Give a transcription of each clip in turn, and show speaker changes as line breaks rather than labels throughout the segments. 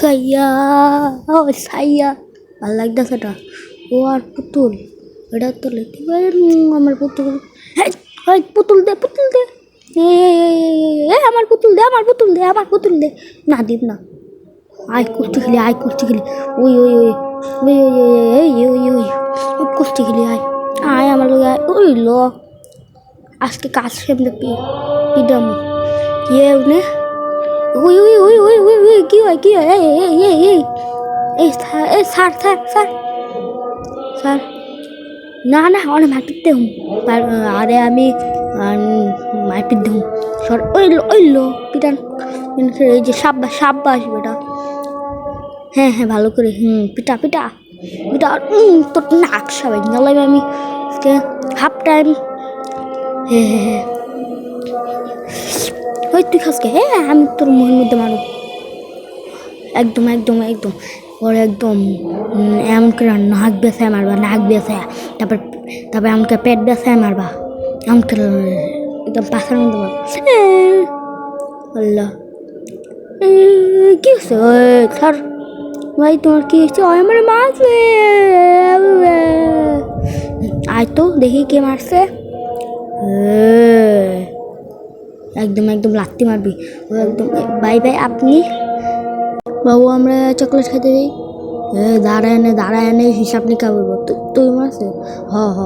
সাইয়া ও সাইয়া ভালো লাগতেছে এটা। ও আর পুতুল এটা তো লেখতে পারে আমার পুতুল। পুতুল দে পুতুল দে আমার পুতুল দে আমার পুতুল দে আমার পুতুল দে। না দিব না। আয় কুস্তি খেলি আয় কুস্তি খেলি। ওই ওই ওই ওই ওই ওই ওই ওই কুস্তি খেলি আয় আয় আমার লোক আয়। ওই লো আজকে কাজ সেমনি পিডাম কে উনি। ওই ওই ওই ওই ওই ওই কি হয় কি হয় এই এই এই এই এই স্যার স্যার স্যার স্যার না না অনেক মারপিটতে হুম। আরে আমি মারপিট হুম সর। ওই লো পিটান এই যে সাব্বাস সাব্বাস বেটা। হ্যাঁ হ্যাঁ ভালো করে পিটা পিটা পিটা। তোর নাক সবাই গেলাম আমি হাফ টাইম। হ্যাঁ হ্যাঁ হ্যাঁ ওই তুই খাসকে হ্যাঁ আমি তোর মুখের মধ্যে মারব একদম একদম একদম। ওর একদম এমন করে নাক বেসায় মারবা নাক বেসায়। তারপর তারপর এমনকি পেট বেসায় মারবা এমন করে একদম পাখার মধ্যে মারবা। আল্লাহ কি হচ্ছে স্যার ভাই তোমার কি হচ্ছে? আমার মারছে। আয় তো দেখি কে মারছে। একদম একদম লাত্তি মারবি একদম। বাই বাই আপনি বাবু আমরা চকলেট খেতে যাই। দাঁড়া এনে হিসাব নিকা বলবো তুই মারছে। হ হ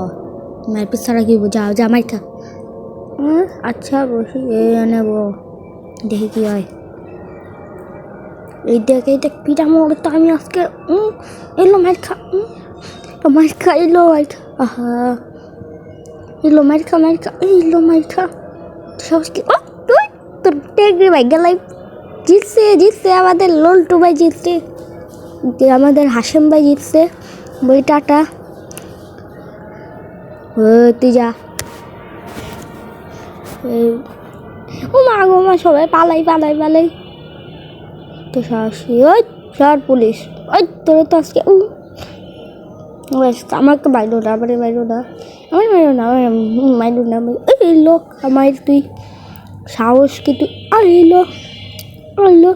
মারপিস ছাড়া কি যা যা মার খা। আচ্ছা বসি এনে দেখি কি হয়। এই দেখ পিঠা মোড় তো আমি আজকে এলো মার খা মার খা এলো মার খা। আহা এলো মার খা এলো মার খা সাহস কি তুই তোর টেগরি ভাই গেলাই জিতছে আমাদের লল্টু ভাই জিতছে আমাদের হাসেম ভাই জিতছে। বই টাটা তুই যা। ও মা গো মা সবাই পালাই পালাই পালাই তো সাহসী ওই সর পুলিশ ওই তোর তো আজকে আমার তো বাইরো না আমার বাইরো না আমার বাইরো না মাইরো না এই লোক আমার তুই সাহস কি তুই আইলো আইলো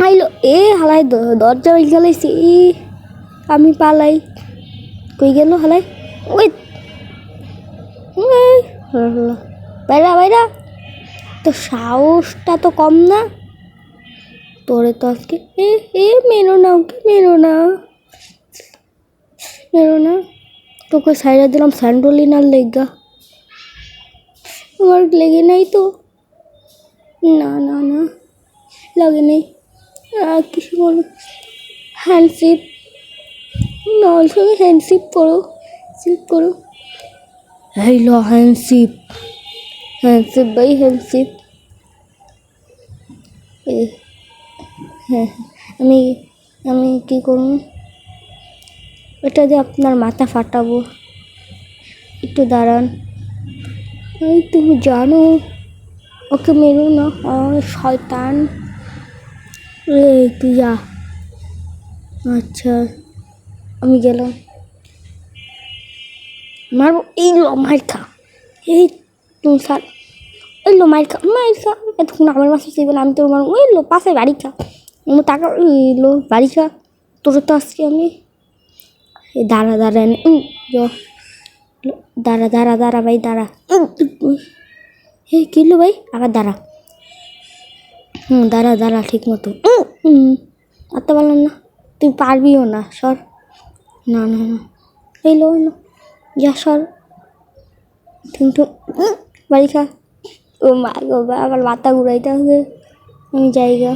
আইলো এ হালাই দরজা বাইক গেলাইছি আমি পালাই কই গেল হালাই ওই বাইরা বাইরা তো সাহসটা তো কম না তোরে তো আজকে মেরো না ওকে মেরো না তোকে সাইডে দিলাম স্যান্ডোলিনার লেগা আমার লেগে নাই তো না না না লাগে নেই কিছু বলো হ্যান্ডশিপ নল সঙ্গে হ্যান্ডশিপ করো এই লো হ্যান্ডশিপ ভাই হ্যান্ডশিপ হ্যাঁ আমি কী করুন এটা দিয়ে আপনার মাথা ফাটাবো একটু দাঁড়ান। এই তুমি জানো ওকে মেরো না শয়তান তুই যা। আচ্ছা আমি গেলাম মারবো এই লো মার খা এই তুমি স্যার এই লো মার খা এতক্ষণ আমার মাসে চাইবে না আমি তোর মারবো ওই লো পাশে বাড়ি খা টাকা লো বাড়ি খা তোর তো আজকে আমি দাঁড়া এনে দাঁড়া ভাই দাঁড়া কিলো ভাই আবার দাঁড়া দাঁড়া ঠিক মতো আতে পারলাম না তুই পারবিও না সর না না না এই লো যা সর কিন্তু বাড়ি খা ও মা গো আমার মাথা ঘুরাইতে হবে আমি জায়গা